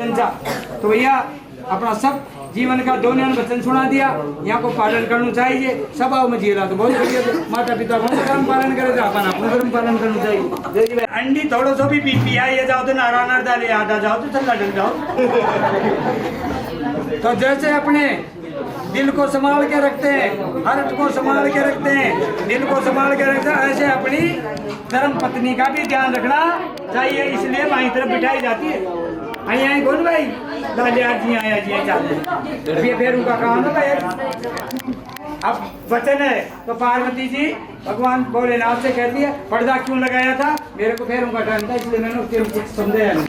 तो भैया अपना सब जीवन का दोनों वचन सुना दिया, यहाँ को पालन करना चाहिए। सब आओ में जीला तो बहुत बढ़िया, माता पिता को धर्म पालन करे तो अपन अपना धर्म पालन करना चाहिए। अंडी थोड़ा सा भी पी आइए जाओ तो नारा नार डाले आधा जाओ तो चल डल जाओ। तो जैसे अपने दिल को संभाल के रखते हैं, हार्ट को संभाल के रखते हैं, दिल को संभाल के रखते हैं, ऐसे अपनी धर्म पत्नी का भी ध्यान रखना चाहिए। इसलिए बाई तरफ बिठाई जाती है। आई कौन भाई लालिया जी आया जी चाहते ये फिर उनका काम है। अब वचन है तो पार्वती जी भगवान भोलेनाथ से कहती है पर्दा क्यों लगाया था, मेरे को फिर उनका टाइम था इसलिए मैंने उसके कुछ समझाया नहीं,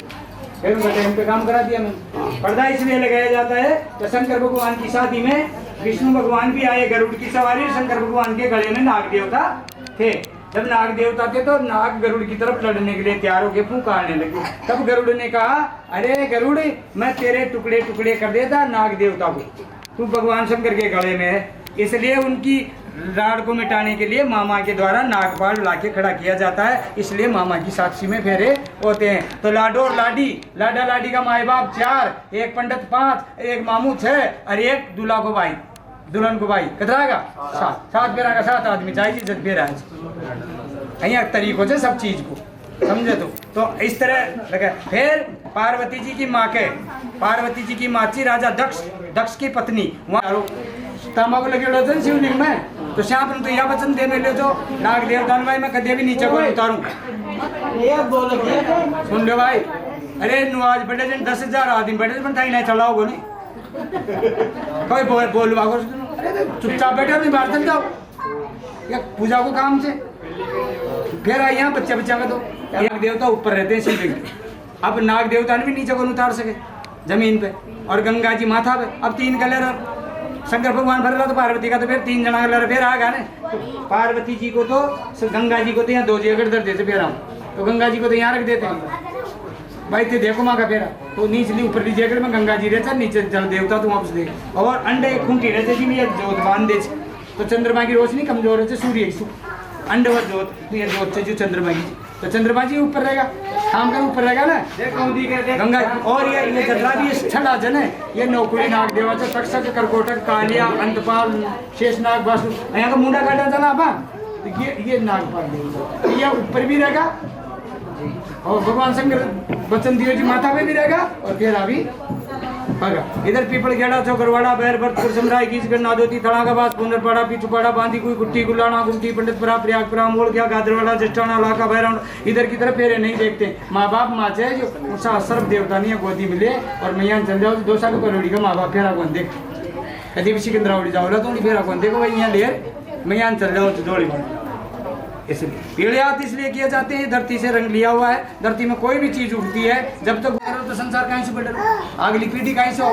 फिर उनका टाइम पे काम करा दिया मैंने। पर्दा इसलिए लगाया जाता है तो शंकर भगवान की शादी में विष्णु भगवान भी आए गरुड़ की सवारी, शंकर भगवान के गले में नाग देवता थे। जब नाग देवता थे तो नाग गरुड़ की तरफ लड़ने के लिए तैयार होकर फूंकारने लगे। तब गरुड़ ने कहा अरे गरुड़ मैं तेरे टुकड़े टुकड़े कर देता नाग देवता को, तू भगवान शंकर के गले में है। इसलिए उनकी राड़ को मिटाने के लिए मामा के द्वारा नागपाल लाके खड़ा किया जाता है। इसलिए मामा की साक्षी में फेरे होते हैं। तो लाडो और लाडी, लाडा लाडी का माए बाप 4, एक पंडित 5, एक मामू 6 और एक दूल्हा को भाई, दुल्हन को भाई कतरागा 7 फेरा का 7 आदमी चाहिए इज्जत फेरा है तरीकों से सब चीज को समझे। तो इस तरह लगे। फिर पार्वती जी की माँ के, पार्वती जी की माची राजा दक्ष की पत्नी वहाँ तंबाकू लगे शिवलिंग में, तो श्याम तो यह वचन दे मिले जो नाग देवता भाई मैं कदे भी नीचे को उतारूं। सुन लो भाई, अरे आज बड़े दिन 10,000 आदमी बड़े दिन बताई नहीं चलाओगे नहीं कोई बोलवा चुपचाप बैठे नहीं बाहर चल जाओ या पूजा को काम से। फिर आई यहाँ बच्चा का तो नाग देवता ऊपर रहते हैं शिवलिंग के। अब नाग देवता ने भी नीचे को उतार सके जमीन पे, और गंगा जी माथा पे। अब 3 कलर शंकर भगवान भर रहा तो पार्वती का तो फिर 3 जना कलर फिर आ गया ना। तो पार्वती जी को तो गंगा जी को तो यहाँ 2 जगह दर देते फेरा, तो गंगा जी को तो यहाँ रख देते हैं भाई। ते देखो माँ का फेरा तो नीचली ऊपर जगह में गंगा जी रहता, नीचे जल देवता तो वापस देख। और अंडे खूंटी रहते जी ये जोत बांध दे तो चंद्रमा की रोशनी कमजोर है, सूर्य की अंड व जोत ये जोत से जो चंद्रमा की, तो चंद्रमा जी ऊपर रहेगा, शाम का ऊपर रहेगा ना गंगा। और ये जदला भी स्थल जन है, ये नौकुड़ी नाग देवा तक्षक करकोटक कालिया अंतपाल शेषनाग वासु यहाँ का मुंडा काटा चला आपा, तो ये नागपाल देवता ये ऊपर भी रहेगा, और भगवान शंकर वचन दियो जी माता पे भी रहेगा, और फिर अभी इधर पीपल घेड़ा चौकरवाड़ा बैर भरतपुर समराय की नादोती थड़ा का बास पुनरपाड़ा पीछुपाड़ा बांधी कोई गुट्टी गुलाना गुमटी पंडितपुरा प्रयागपुरा मोड़ गया गादरवाड़ा जस्टाना लाका बैराउंड। इधर की तरफ फेरे नहीं देखते। माँ बाप माँ चाहे जो सर्व देवता नहीं गोदी मिले और मैया चल जाओ 2 साल करोड़ी का माँ बाप फेरा कौन देख, कभी भी सिकंदरावड़ी जाओ तो फेरा कौन देखो भाई यहाँ लेर मैया चल जाओ तो दौड़ी बन। इसलिए पीढ़ियात इसलिए किए जाते हैं, धरती से रंग लिया हुआ है। धरती में कोई भी चीज उगती है जब तक तो संसार कहीं से बढ़ आगे पीढ़ी कहीं से हो,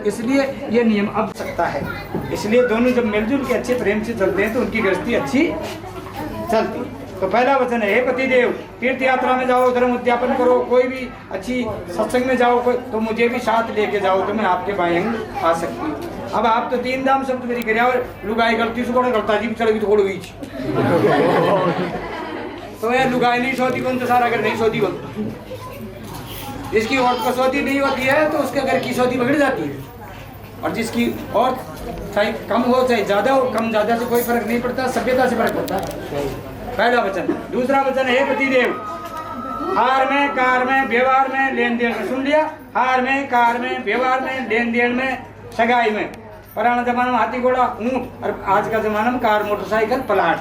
इसलिए ये नियम अब सकता है। इसलिए दोनों जब मिलजुल के अच्छे प्रेम से चलते हैं तो उनकी गृहस्थी अच्छी चलती। तो पहला वचन है हे पतिदेव तीर्थ यात्रा में जाओ, धर्म उद्यापन करो, कोई भी अच्छी सत्संग में जाओ तो मुझे भी साथ लेके जाओ तो मैं आपके बाएंग आ सकती हूँ। अब आप तो 3 दाम शब्द मेरी करे और लुगाई गलती से गलता जी चढ़ गई तो कोड़ बीच तो यार लुगाई नहीं सोती कौन तो सारा अगर नहीं सोती कौन, जिसकी औरत को सोती नहीं होती है तो उसके घर की सोती बिगड़ जाती है, और जिसकी और चाहे कम हो चाहे ज्यादा हो, कम ज्यादा से कोई फर्क नहीं पड़ता, सभ्यता से फर्क पड़ता है। पहला वचन। दूसरा वचन है पतिदेव हार में कार में व्यवहार में लेन देन में, सुन लिया, हार में कार में व्यवहार में लेन देन में सगाई में। पुराना जमाना में हाथी घोड़ा ऊंट और आज का जमाना में कार मोटरसाइकिल प्लाट,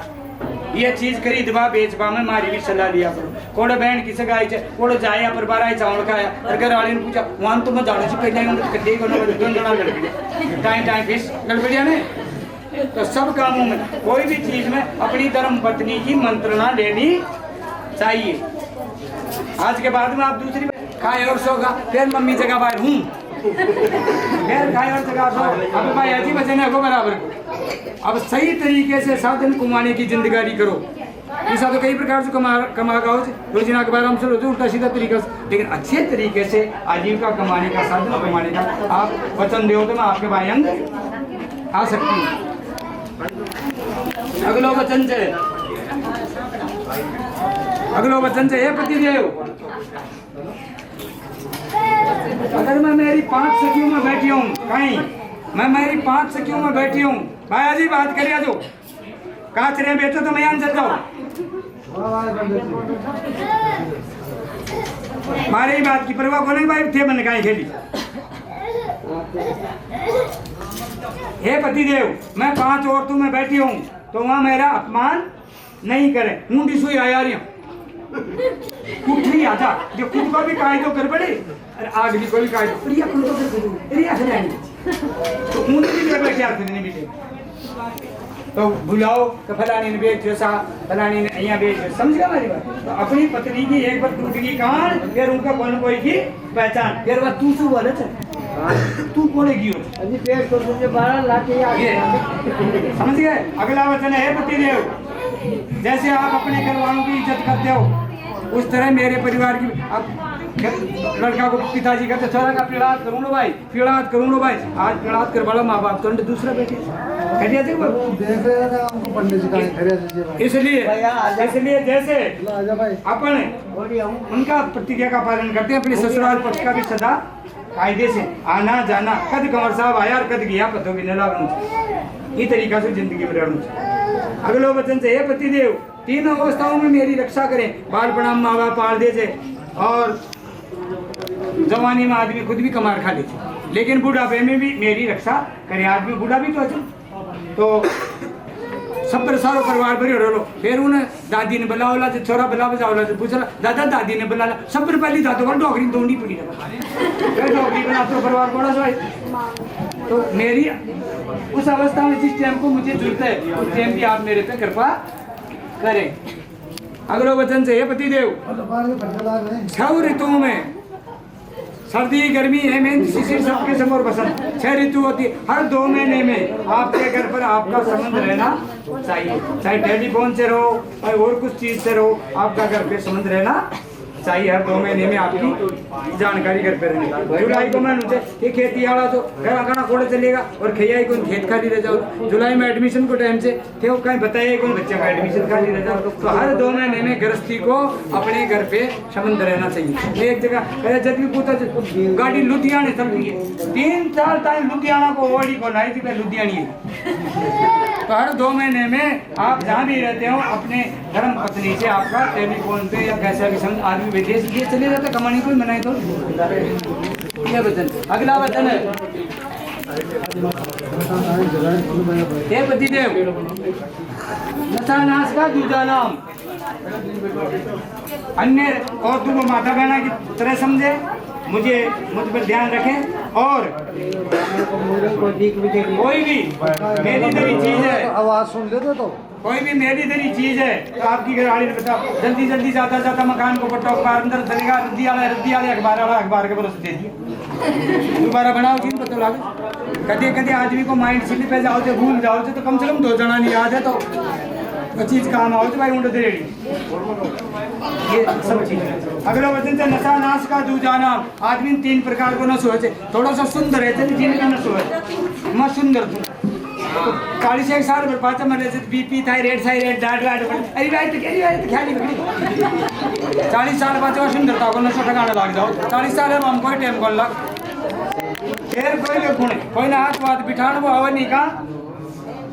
ये चीज खरीदवा बेचवा में मारी भी सलाह लिया करो। कोड़े बहन की सगाई कोड़े जाए पर 12 चावल खाया और घर वाले ने पूछा वहां तो मैं जाने से पहले टाइम फिश गड़बड़िया ने। तो सब कामों में कोई भी चीज में अपनी धर्म पत्नी की मंत्रणा लेनी चाहिए। आज के बाद में आप दूसरी खाए और सोगा फिर मम्मी जगह बाहर हूँ फिर खाए और जगह सो, अब भाई अजी बचने को बराबर को। अब सही तरीके से साधन कमाने की जिंदगानी करो। ऐसा तो कई प्रकार से कमा का रोजिना के बारे में होते उल्टा सीधा तरीका से, लेकिन अच्छे तरीके से आजीविका कमाने का साधन कमाने का आप वचन दो तो मैं आपके भाई अंग आ सकती हूँ। अगलो वचन से हे पतिदेव अगर मैं मेरी 5 सखियों में बैठी हूँ कहीं, मैं मेरी 5 सखियों में बैठी हूँ, भाई जी बात करिए जो काच रहे बेचो तो मैं यहाँ चल जाऊँ, मारे ही बात की परवाह को नहीं भाई, थे मैंने कहीं खेली। हे पतिदेव, मैं 5 औरतों में बैठी हूँ तो वहाँ मेरा अपमान नहीं करे। मुंडी सुई आया रही हूँ कुछ नहीं आता जो खुद को भी काहे तो कर पड़े, अरे आग भी कोई काहे तो प्रिया खुद को कर पड़े रिया से नहीं तो मुंडी भी कर क्या करने बेटे तो बुलाओ कि फलानी ने बेच सा, फलानी ने यहाँ बेच, समझ गया हमारी बात। तो अपनी पत्नी की एक बार टूट गई कान, फिर उनका कौन कोई की पहचान, फिर वह तू बोले तू पड़ेगी अभी पेट को तुझे 12 लाख समझ गए। अगला वचन है पतिदेव, जैसे आप अपने घर वालों की इज्जत करते हो उस तरह मेरे परिवार की। अब लड़का को पिताजी कहते छोरा का पीड़ात करूँ लो भाई, पीड़ात करूँ लो भाई, आज पीड़ात कर बड़ा माँ बाप तो दूसरा बेटे इसलिए जैसे अपन उनका प्रतिज्ञा का पालन करते हैं, अपने ससुराल पक्ष का भी सदा कायदे से आना जाना, कद कंवर साहब आया और कद गया पतों की नला ये तरीका से जिंदगी में रहना। अगलो वचन से हे पतिदेव, 3 अवस्थाओं में मेरी रक्षा करें, बालपना माँ बाप पाल दे से और जवानी में आदमी खुद भी कमार खा ले, लेकिन बुढ़ापे में भी मेरी रक्षा करे। आदमी बुढ़ा भी तो सब पर सारो परिवार भरी रो। फिर उन्हें दादी ने बुलावला तो छोरा बुला बजावला तो पूछला दादा दादी ने बुला सब पर पहली दादो का डोगरी दौड़ी पड़ी फिर डोगरी बना तो परिवार बड़ा सो। तो मेरी उस अवस्था में जिस टाइम को मुझे जरूरत है उस टाइम भी आप मेरे पे कृपा करें। अगलो वचन से हे पतिदेव, 6 ऋतुओं में सर्दी गर्मी हेमंत शिशिर सबके समोर बसंत 6 ऋतु होती है, हर 2 महीने में आपके घर पर आपका संबंध रहना चाहिए, चाहे टेलीफोन से रहो चाहे और कुछ चीज से रहो, आपका घर पे संबंध रहना चाहिए। हर 2 महीने में आपकी जानकारी घर पे रहनी। जुलाई को मैं ये खेती आड़ा तो घना घना कोड़े चलेगा और खैया को खेत खाली रह जाओ। जुलाई में एडमिशन को टाइम से थे कहीं बताइए कौन बच्चे का एडमिशन खाली रह जाओ। तो हर 2 महीने में गृहस्थी को अपने घर पे संबंध रहना चाहिए। एक जगह जब भी पूछा गाड़ी लुधियाने चल रही है, 3 साल टाइम लुधियाना को ओडी को लाई थी लुधियानी तो हर 2 महीने में आप जहाँ भी रहते हो अपने धर्म पत्नी से आपका टेलीफोन पे या कैसा भी समझ आदमी विदेश ये चले जाता कमाने को मनाए तो ये वचन। अगला वचन है हे पतिदेव, नशा नाश का दूजा नाम, अन्य और तुम माता बहना की तरह समझे, मुझ पर ध्यान रखें और कोई भी मेरी तेरी चीज है आवाज सुन लेते तो कोई भी मेरी तेरी चीज है तो आपकी घरवाली ने बताओ जल्दी जल्दी जाता जाता मकान को पट्टा अखबार अंदर चलेगा रद्दी वाले अखबार के भरोसे दे दिए दोबारा बनाओ दिन पता लगे। कभी कभी आदमी को माइंड स्लिप है जाओ तो भूल जाओ तो कम से कम 2 जना नहीं याद है तो चीज काम आओ तो भाई उंड दे ये सब चीज। अगला वचन से नशा नाश का दूजा नाम, आदमी 3 प्रकार को नशो है, थोड़ा सा सुंदर है जिनका नशो है मैं सुंदर तू तो 41 साल पर पाचा मरे से बीपी थायराइड डाट अरे भाई तो ख्याली 40 साल पाचा सुंदरता को नशा ठगाने लग जाओ। 40 साल हम कोई टाइम कर लग फिर कोई गुण कोई ना हाथ बात बिठाना वो हवा नहीं का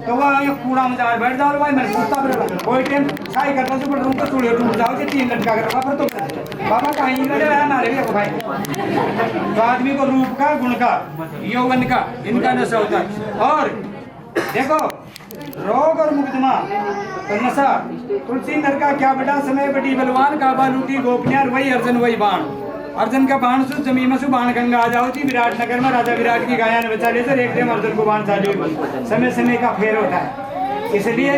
तो वह ये कूड़ा में जा बैठ जाओ भाई मैंने पूछता फिर कोई टाइम साई करता से पर रूम पर चूड़े टूट जाओ 3 लटका कर बाबा तो बाबा कहीं लड़े हमारे भी भाई। तो आदमी को रूप का गुण का यौवन का इनका नशा होता है। और देखो रोग और मुकदमा तो नशा तुलसी नर का क्या बड़ा समय बड़ी बलवान का बालूटी गोपनियार वही अर्जुन वही बाण, अर्जुन का बाण सु जमीन में बाण गंगा आ जाओ थी विराट नगर में राजा विराट की गाया ने बचा ले सर एक टाइम अर्जुन को बाण चालू समय समय का फेर होता है। इसलिए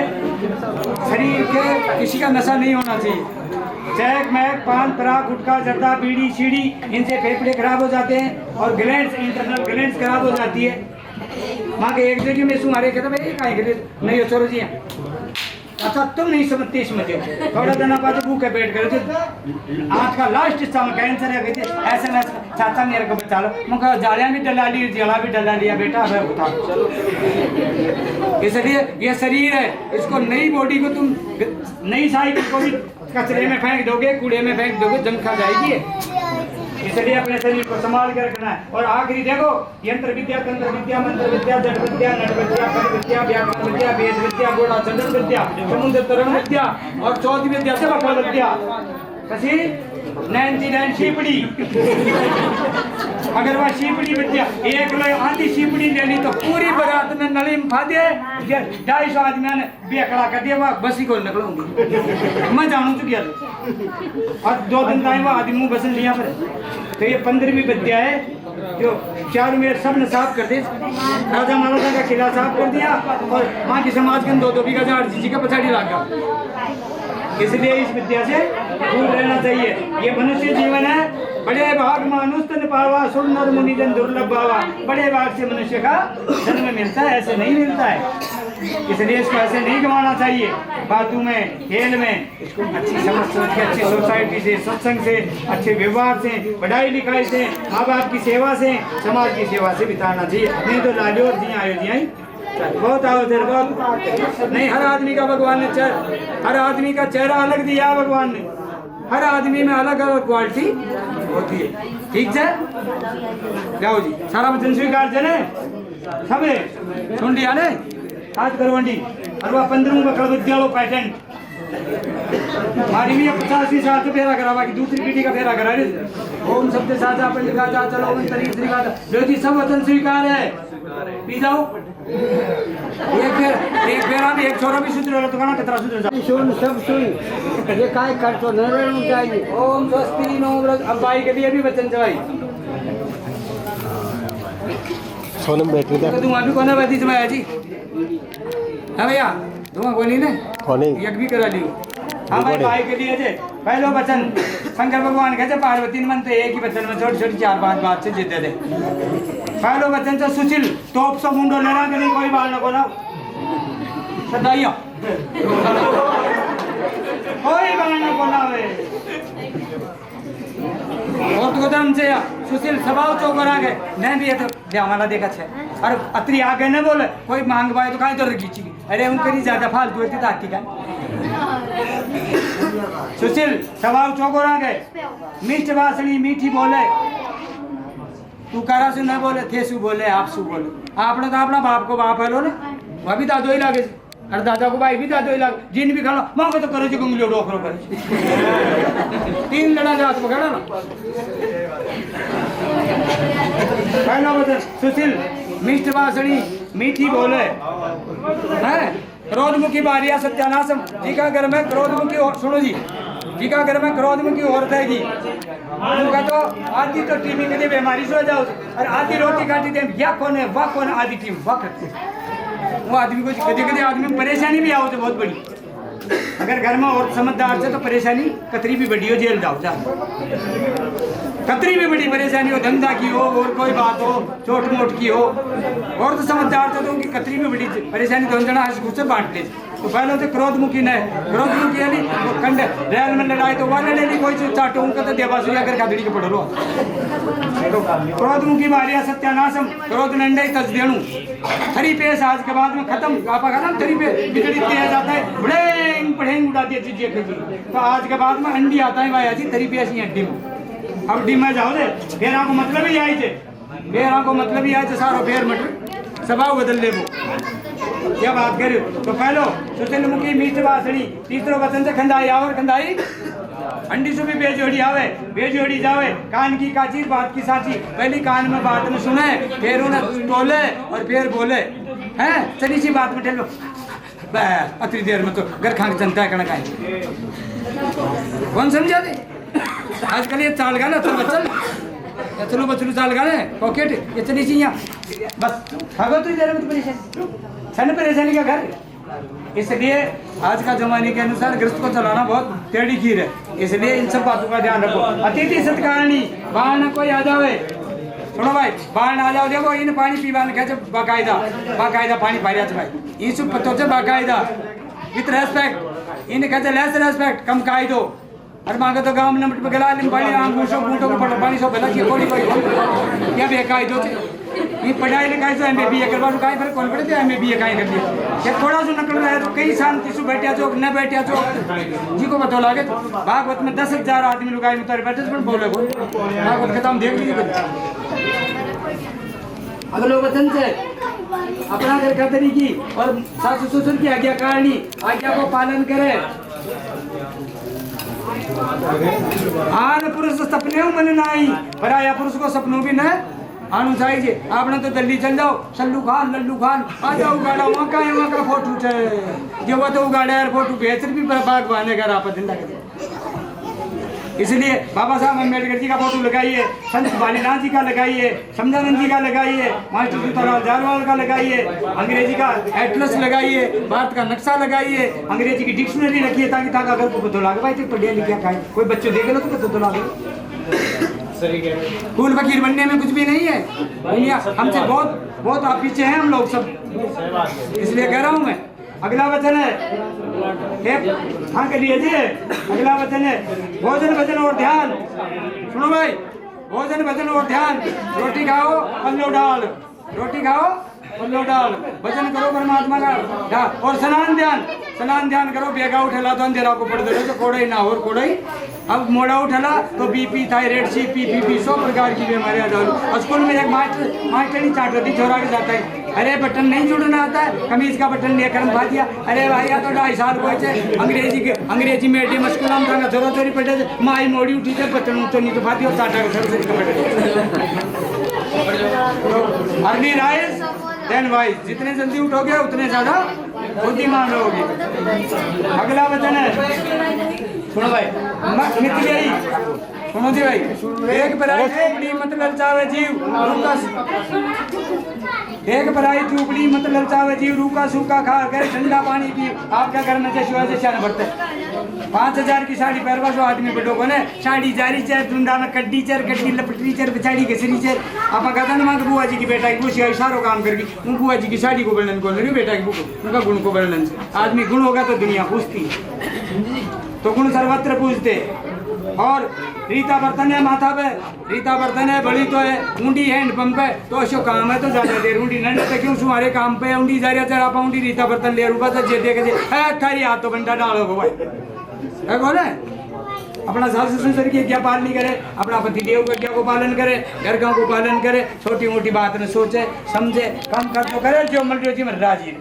शरीर के किसी का नशा नहीं होना चाहिए। चैक मैक पान पराग गुटखा जर्दा बीड़ी सीढ़ी इनसे फेफड़े खराब हो जाते हैं और ग्लैंड्स इंटरनल ग्लैंड्स खराब हो जाती है। माँ के एक जगह में सुमारे कहता भाई कहीं के नहीं हो छोरो जी अच्छा तुम नहीं समझते समझो थोड़ा जना पास भूखे पेट करे आज का लास्ट समय कैंसर है कहते SMS चाचा मेरे को बचा लो मैं जालिया भी डला ली जला भी डला लिया बेटा है उठा। इसलिए ये शरीर है इसको नई बॉडी को तुम नई साइकिल को भी कचरे में फेंक दोगे कूड़े में फेंक दोगे जम खा जाएगी इसलिए अपने शरीर को संभाल के रखना है। और आखिरी देखो, यंत्र विद्या, तंत्र विद्या, मंत्र विद्या, जड़ विद्या, नट विद्या, खड़ विद्या, व्याकरण विद्या, वेद विद्या, घोड़ा चंद्र विद्या, समुद्र तरण विद्या और चौथी विद्या से बकवा विद्या। कसी 99 शीपड़ी। अगर वह शीपड़ी विद्या एक लो आधी शीपड़ी ले ली तो पूरी बारात में नली में फा दिए 250 आदमी ने बेकड़ा कर दिया, वह बसी को निकलूंगी मैं जानू चुकी है। और 2 दिन टाइम वह आदमी मुंह बसन लिया पर। तो ये 15वीं विद्या है जो चारों मेरे सब ने साफ कर दिया। राजा महाराजा का किला साफ कर दिया और वहाँ की समाज के 2-2 बीघा झाड़ जी का पछाड़ी लग गया। इसलिए इस विद्या से दूर रहना चाहिए। ये मनुष्य जीवन है, बड़े भाग मानुष तन पावा, सुर नर मुनि जन दुर्लभ भावा। बड़े भाग से मनुष्य का जन्म मिलता है, ऐसे नहीं मिलता है। इसलिए इसको ऐसे नहीं गंवाना चाहिए। बातों में, खेल में इसको अच्छी समझ सोच के, अच्छी सोसाइटी से, सत्संग से, अच्छे व्यवहार से, पढ़ाई लिखाई से, माँ बाप की सेवा से, समाज की सेवा से बिताना चाहिए। नहीं तो लालियो और जिया आयो जिया बहुत आओ देर बहुत नहीं। हर आदमी का भगवान ने हर आदमी का चेहरा अलग दिया भगवान ने। हर आदमी में अलग अलग क्वालिटी होती है। ठीक है, जाओ जी, सारा वचन स्वीकार जने सबे सुन लिया ने। आज करवंडी और वह 15वीं बकड़ विद्यालय पैटर्न हमारी भी 50वीं साल से फेरा करा, बाकी दूसरी पीढ़ी का फेरा करा। ओम शब्द साजा पंडिका जा चलो तरीक श्रीकाल जो जी सब वचन स्वीकार है। पी जाओ एक फेरा भी, एक छोरा भी शुद्ध रहो तो कहना कितना शुद्र जा। सुन सब सुन, ये काय कर तो न रहना चाहिए। ओम स्वस्ति नो अब भाई के लिए भी वचन चवाई सोनम बैठ गया तो तुम अभी कौन बैठी जमाया जी? हाँ भैया तुम कोई नहीं कौन यज्ञ भी करा लियो। हाँ भाई के लिए जे पहलो वचन शंकर भगवान कहते पार्वती मन तो एक ही वचन में छोटी छोटी 4-5 बात से जीते थे। पहलो वचन तो सुशील टॉप सब मुंडो लेना के नहीं कोई बाल न बोला सदाइया कोई बाल न बोला वे और तो धर्म से सुशील स्वभाव चौकरा के नहीं भी है तो हमारा देखा छे। और अतरी आगे न बोले कोई मांग पाए तो कहीं तो रखी। अरे उनके नहीं ज्यादा फालतू होती ताकि का सुशील स्वभाव चौकरा के मीठ बासणी मीठी बोले तू करा से न बोले थे सु बोले आप सु बोले। आपने तो अपना बाप को बाप है लो ने वह भी दादो ही लागे और दादा को भाई भी दादो ही लागे। जिन भी खाना माँ को तो करो जी गुंगली डोकरो करे 3 लड़ा जात पकड़ा ना। पहला बता सुशील मिष्ट बासणी मीठी बोले है क्रोधमुखी बारिया सत्यानाशम। जी का घर में क्रोधमुखी सुनो जी का घर में क्रोधमुखी औरत है जी उनका तो आधी तो टीवी के लिए बीमारी सो जाओ और आधी रोटी काटी दे या कौन है वाह कौन आधी टीम वाह करते वो आदमी को कभी कभी आदमी में परेशानी भी आओ तो बहुत बड़ी। अगर घर में और समझदार से तो परेशानी कतरी भी बड़ी हो जेल जाओ जा कतरी भी बड़ी परेशानी हो धंधा की हो और कोई बात हो छोट मोट की हो और तो समझदार से तो उनकी कतरी भी बड़ी परेशानी तो जना से बांट ले। तो पहले तो क्रोधमुखी ने क्रोधमुखी है वो कंडे रेल में लड़ाई तो वह लड़े कोई चाटो उनका तो देवासुरिया कर खादड़ी के पड़ लो। क्रोधमुखी मारिया सत्यानाशम क्रोध नंडे तज देणु थरी पेश आज के बाद में खत्म आपा खत्म थरी पे बिजली दिया जाता है बड़े पढ़ेंगे उड़ा दिया चीजें खींची तो आज के बाद में अंडी आता है भाई थरी पेश ही हड्डी में अब डी में जाओ दे फिर आपको मतलब ही आई थे फिर आपको मतलब ही आए थे सारा फेर मटर स्वभाव बदल ले वो क्या बात कर तो पहलो सुशील मुखी मीठ बासणी तीसरो वचन से खंदाई और खंदाई अंडी से भी बेजोड़ी आवे बेजोड़ी जावे कान की काची बात की साची। पहली कान में बात में सुने फिर उन्हें टोले और फिर बोले हैं चली सी बात में ठेलो अतरी देर में तो घर खान जनता है कणक आए कौन समझा दे आजकल ये चाल गाना चल बचल चलो बचलू चाल गाने पॉकेट ये चली सी यहाँ बस भागो तो देर में परेशानी छन परेशानी का घर। इसलिए आज का जमाने के अनुसार गृहस्थ को चलाना बहुत टेढ़ी खीर है। इसलिए इन सब बातों का ध्यान रखो। अतिथि सत्कारणी बाहर न कोई आ जावे सुनो भाई बाहर ना आ जाओ देखो इन पानी पीवा ने कहते बाकायदा पानी पाया भाई इन सब पत्तों से बाकायदा विथ रेस्पेक्ट इन कहते लेस रेस्पेक्ट कम कायदो और मांगे तो गांव नंबर पे गला लिम पानी आंगूशो बूटो को पानी सो भला की कोई क्या बेकायदो ये पढ़ाई लिखाई से MBA करवा काई फिर कौन पढ़े थे MBA काई कर दिया क्या थोड़ा सो नकल रहा है तो कई शांति से बैठा जो न बैठा जो जी को बता लागे भागवत में 10,000 आदमी लुगाई में तारे बैठे पण बोले को भागवत खत्म देख लीजिए अगले वचन से अपना घर कदरी की और सासु ससुर की आज्ञाकारिणी आज्ञा को पालन करे आन पुरुष सपने मन नाई पराया पुरुष को सपनों भी न आनु चाहिए आपने तो दिल्ली चल जाओ सल्लू खान लल्लू खान आ जाओ गाड़ा वहाँ का फोटो छे जो वो तो गाड़ा यार फोटो बेहतर भी बाग बाने का आप दिन लगे इसलिए बाबा साहब अम्बेडकर जी का फोटो लगाइए, संत बालीनाथ जी का लगाइए, समझानंद जी का लगाइए, मास्टर सीताराम जारवाल का लगाइए, अंग्रेजी का एटलस लगाइए, भारत का नक्शा लगाइए, अंग्रेजी की डिक्शनरी रखिए ताकि ताकि अगर को पता लगे भाई तो पढ़िया लिखा खाए कोई बच्चों देख लो तो पता लगे। फूल फकीर बनने में कुछ भी नहीं है, दुनिया हमसे बहुत आप पीछे हैं हम लोग सब, इसलिए कह रहा हूँ मैं। अगला वचन है हाँ करिए जी, अगला वचन है भोजन भजन और ध्यान। सुनो भाई, भोजन भजन और ध्यान, रोटी खाओ पल्लो डाल, रोटी खाओ पल्लो डाल, भजन करो परमात्मा का और स्नान ध्यान करो। बेगा उठेला तो अंधेरा को पड़ दे तो कोड़ाई ना और कोड़ाई, अब मोड़ा उठला तो बीपी थायराइड CP PP 100 प्रकार की बीमारियां डालू। स्कूल में एक मास्टर ही चाट रही छोरा के जाता है, अरे बटन नहीं जुड़ना आता है, कमीज का बटन लेकर खा दिया, अरे भाई या तो 2.5 साल को अंग्रेजी मीडियम स्कूल में था छोरा छोरी पढ़े माई मोड़ी उठी थे बटन तो नहीं तो फाती और टाटा अर्ली राइज देन वाइज, जितने जल्दी उठोगे उतने ज्यादा बुद्धिमान रहोगे। अगला वचन है सुनो भाई, मित्र यही सुनो जी भाई, एक पराई झोपड़ी मत ललचावे जीव एक पराई झोपड़ी मत ललचावे जीव, रूखा सूखा खा कर ठंडा पानी पी। आपका घर में जैसे वैसे शान भरते 5,000 की साड़ी पहरवा जो आदमी बड़ो को ने साड़ी जारी चर डुंडा में कड्डी चर कड्डी लपटरी चर बेचारी घसरी चर। आपका कहता ना मां बुआ जी की बेटा की वो सारो काम करगी, उन बुआ जी की साड़ी को वर्णन को नहीं बेटा की उनका गुण को वर्णन से आदमी गुण होगा तो दुनिया पूछती, तो गुण सर्वत्र पूछते। और रीता बर्तन है माथा पे, रीता बर्तन है बड़ी तो है, ऊंडी हैंड पंप है तो अशो काम है तो ज्यादा देर ऊंडी नंड पे क्यों तुम्हारे काम पे ऊंडी जा रहा चढ़ा पाऊंडी रीता बर्तन ले रूपा तो जे देखे थारी हाथ तो बंदा डालो भाई है बोले। अपना सास ससुर की क्या पालनी करे, अपना पति देव की क्या को पालन करे, घर गाँव को पालन करे, छोटी मोटी बात न सोचे समझे, काम कर तो करे जो मल जी में राजी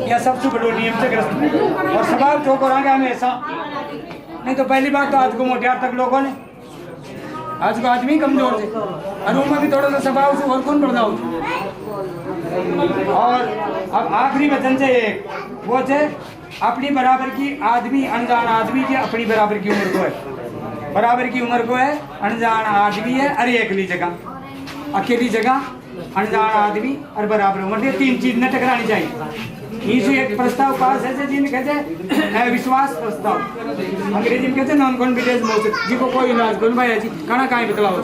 या सबसे बड़ो नियम से ग्रस्त और स्वभाव चौकोर आगे हमेशा। नहीं तो पहली बात तो आज को मोटियार तक लोगों ने आज को आदमी कमजोर थे और उनमें भी थोड़ा सा स्वभाव से और कौन बढ़ा। और अब आखिरी वचन से एक वो थे अपनी बराबर की आदमी अनजान आदमी की अपनी बराबर की उम्र को है, बराबर की उम्र को है, अनजान आदमी है अरे अकेली जगह अनजान आदमी और बराबर उम्र, ये 3 चीज न टकरानी चाहिए। इसी एक प्रस्ताव पास है जिन्हें कहते हैं विश्वास प्रस्ताव, अंग्रेजी में कहते हैं नॉन कॉन्फिडेंस मोशन, जिसको कोई इलाज कौन भाई जी खाना कहाँ बतलाओ।